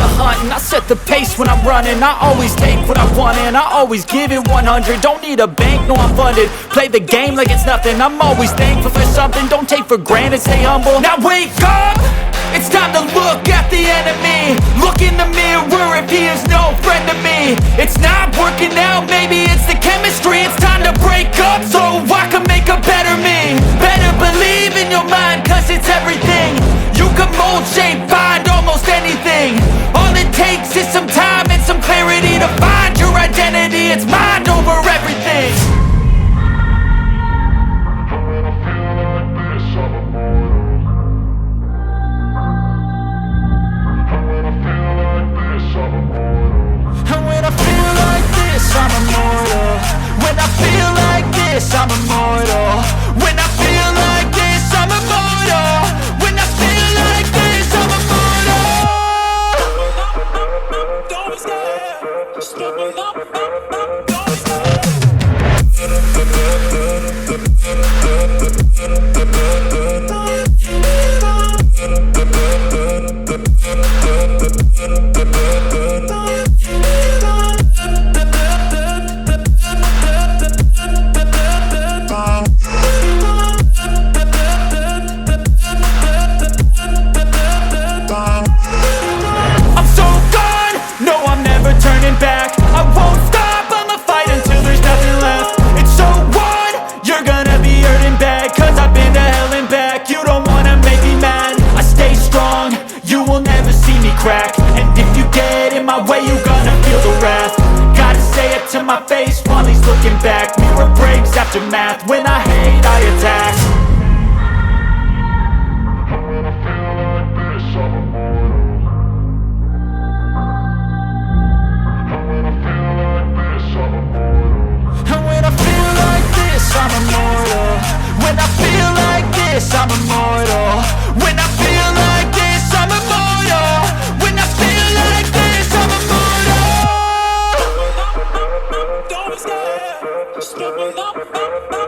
the hunt and I set the pace when I'm running. I always take what I want and I always give it 100. Don't need a bank, no I'm funded. Play the game like it's nothing. I'm always thankful for something. Don't take for granted, stay humble. Now wake up! It's time to look at the enemy. Look in the mirror if he is no friend to me. It's not working out, maybe it's the chemistry. It's time to break up so I can make a better me. Better believe in your mind, cause it's everything. You can mold, shape, find almost anything. All it takes is some time and some clarity to find your identity. It's mind over everything. I'm immortal. When I feel like this, I'm immortal. When I feel like this, I'm immortal. When I feel like this, I'm immortal. Don't be scared. Step it up. Don't be scared. And if you get in my way, you gonna feel the wrath. Gotta say it to my face while he's looking back. Mirror breaks after math. When I hate, I attack. When I feel like this, I'm immortal. When I feel like this, I'm immortal. When I feel like this, I'm immortal. When I feel like this, I'm immortal. When I feel like this, I'm immortal. When I feel like this, I'm immortal. Don't be scared. Step it up.